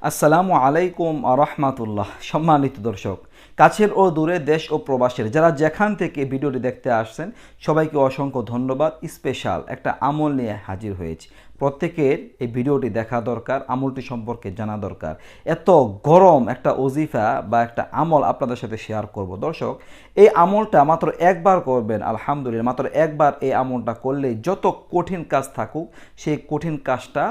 আসসালামু আলাইকুম আরহামাতুল্লাহ। সম্মানিত দর্শক, কাছের ও দূরে, দেশ ও প্রবাসের যারা যেখান থেকে ভিডিওটি দেখতে আসছেন সবাইকে অসংখ্য ধন্যবাদ। স্পেশাল একটা আমল নিয়ে হাজির হয়েছি। প্রত্যেকের এই ভিডিওটি দেখা দরকার, আমলটি সম্পর্কে জানা দরকার। এত গরম একটা ওজিফা বা একটা আমল আপনাদের সাথে শেয়ার করব। দর্শক, এই আমলটা মাত্র একবার করবেন, আলহামদুলিল্লাহ। মাত্র একবার এই আমলটা করলেই যত কঠিন কাজ থাকুক সেই কঠিন কাজটা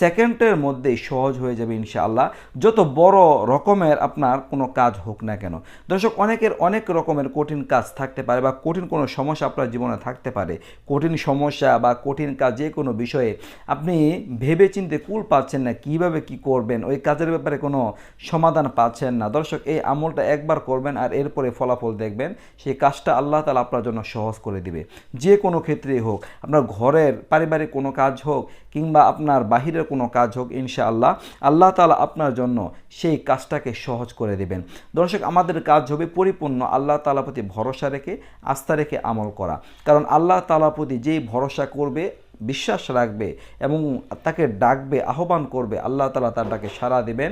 সেকেন্ডের মধ্যেই সহজ হয়ে যাবে ইনশাআল্লাহ। যত বড় রকমের আপনার কোনো কাজ হোক না কেন। দর্শক, অনেকের অনেক রকমের কঠিন কাজ থাকতে পারে বা কঠিন কোনো সমস্যা আপনার জীবনে থাকতে পারে। কঠিন সমস্যা বা কঠিন কাজ যে কোনো বিষয়ে আপনি ভেবে চিন্তে কুল পাচ্ছেন না, কিভাবে কি করবেন, ওই কাজের ব্যাপারে কোনো সমাধান পাচ্ছেন না। দর্শক, এই আমলটা একবার করবেন আর এরপরে ফলাফল দেখবেন, সেই কাজটা আল্লাহ তাআলা আপনার জন্য সহজ করে দিবে। যে কোনো ক্ষেত্রেই হোক, আপনার ঘরের পারিবারিক কোনো কাজ হোক কিংবা আপনার বাহিরের কোনো কাজ হোক, ইনশাআল্লাহ আল্লাহ তাআলা আপনার জন্য সেই কাজটাকে সহজ করে দেবেন। দর্শক, আমাদের কাজ হবে পরিপূর্ণ আল্লাহ তাআলার প্রতি ভরসা রেখে, আস্থা রেখে আমল করা। কারণ আল্লাহ তাআলার প্রতি যেই ভরসা করবে, বিশ্বাস রাখবে এবং তাকে ডাকবে, আহ্বান করবে, আল্লাহ তাআলা তার ডাকে সাড়া দেবেন,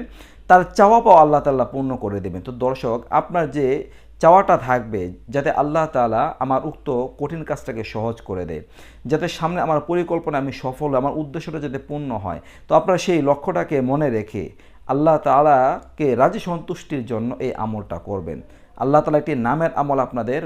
তার চাওয়া পাওয়া আল্লাহ তাআলা পূর্ণ করে দেবেন। তো দর্শক, আপনার যে চাওয়াটা থাকবে যাতে আল্লাহ তাআলা আমার উক্ত কঠিন কাজটাকে সহজ করে দেয়, যাতে সামনে আমার পরিকল্পনা আমি সফল, আমার উদ্দেশ্যটা যাতে পূর্ণ হয়। তো আপনারা সেই লক্ষ্যটাকে মনে রেখে আল্লাহ তাআলাকে রাজি সন্তুষ্টির জন্য এই আমলটা করবেন। আল্লাহ তাআলা একটি নামের আমল আপনাদের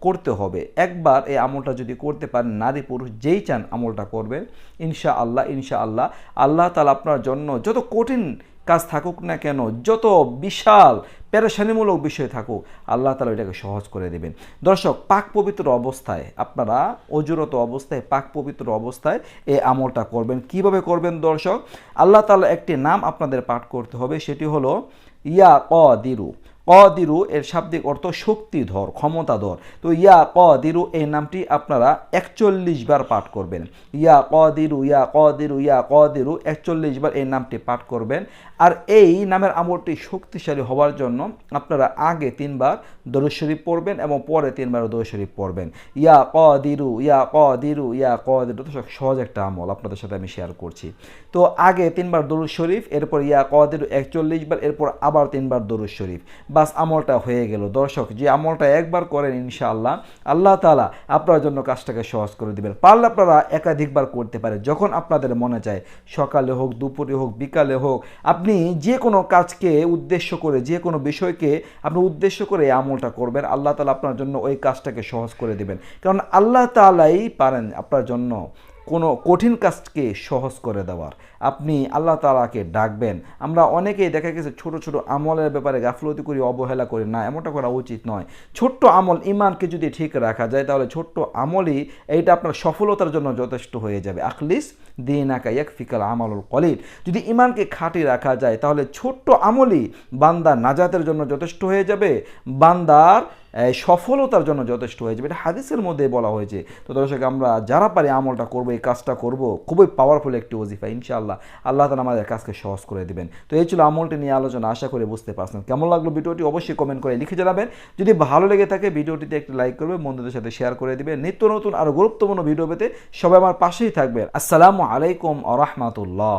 করতে হবে। একবার এই আমলটা যদি করতে পারেন, নারী পুরুষ যেই চান আমলটা করবেন, ইনশাআল্লাহ ইনশাআল্লাহ আল্লাহ তাআলা আপনার জন্য যত কঠিন কাজ থাকুক না কেন, যত বিশাল পেরেশানিমূলক বিষয় থাকুক, আল্লাহ তাআলা এটাকে সহজ করে দেবেন। দর্শক, পাক পবিত্র অবস্থায়, আপনারা অজুরত অবস্থায়, পাক পবিত্র অবস্থায় এই আমলটা করবেন। কিভাবে করবেন দর্শক? আল্লাহ তাআলা একটি নাম আপনাদের পাঠ করতে হবে, সেটি হলো ইয়া কদিরু। কদিরু এর শাব্দিক অর্থ শক্তিধর, ক্ষমতাধর। তো ইয়া কদিরু এই নামটি আপনারা 41 বার পাঠ করবেন। ইয়া কদিরু, ইয়া কদিরু, ইয়া কদিরু 41 বার এই নামটি পাঠ করবেন। আর এই নামের আমলটি শক্তিশালী হওয়ার জন্য আপনারা আগে 3 বার দরুদ শরীফ পড়বেন এবং পরে 3 বার দরুদ শরীফ পড়বেন। ইয়া কদিরু, ইয়া কদিরু, ইয়া কদিরু। তো সহজ একটা আমল আপনাদের সাথে আমি শেয়ার করছি। তো আগে 3 বার দরুদ শরীফ, এরপর ইয়া কদিরু 41 বার, এরপর আবার 3 বার দরুদ শরীফ। বাস, আমলটা হয়ে গেল। দর্শক, যে আমলটা একবার করেন ইনশাআল্লাহ আল্লাহ তাআলা আপনার জন্য কাজটাকে সহজ করে দিবেন। পারলে আপনারা একাধিকবার করতে পারেন, যখন আপনাদের মনে চায়, সকালে হোক, দুপুরে হোক, বিকালে হোক, আপনি যে কোনো কাজকে উদ্দেশ্য করে, যে কোনো বিষয়কে আপনি উদ্দেশ্য করে এই আমলটা করবেন, আল্লাহ তাআলা আপনার জন্য ওই কাজটাকে সহজ করে দিবেন। কারণ আল্লাহ তাআলাই পারেন আপনার জন্য কোনো কঠিন কাজকে সহজ করে দেওয়ার। আপনি আল্লাহ তাআলাকে ডাকবেন। আমরা অনেকেই দেখা গেছে ছোট ছোট আমলের ব্যাপারে গাফলতি করি, অবহেলা করি। না, এমনটা করা উচিত নয়। ছোট্ট আমল, ইমানকে যদি ঠিক রাখা যায়, তাহলে ছোট্ট আমলই এইটা আপনার সফলতার জন্য যথেষ্ট হয়ে যাবে। আখলিস দীনাকা ইয়াকফিকাল আমালুল কলিল। যদি ইমানকে খাঁটি রাখা যায়, তাহলে ছোট্ট আমলই বান্দার নাজাতের জন্য যথেষ্ট হয়ে যাবে, বান্দার সফলতার জন্য যথেষ্ট হয়ে যাবে। এটা হাদিসের মধ্যে বলা হয়েছে। তো দর্শক, আমরা যারা পারি আমলটা করবো, এই কাজটা করব, খুবই পাওয়ারফুল একটি ওজিফা। ইনশাআল্লাহ আল্লাহ তাআলা আমাদের কাজকে সহজ করে দিবেন। তো এই ছিল আমলটি নিয়ে আলোচনা। আশা করি বুঝতে পারছেন। কেমন লাগলো ভিডিওটি অবশ্যই কমেন্ট করে লিখে জানাবেন। যদি ভালো লেগে থাকে ভিডিওটিতে একটি লাইক করবে, বন্ধুদের সাথে শেয়ার করে দিবেন। নিত্য নতুন আরও গুরুত্বপূর্ণ ভিডিও পেতে সবাই আমার পাশেই থাকবেন। আসসালামু আলাইকুম ওয়া রাহমাতুল্লাহ।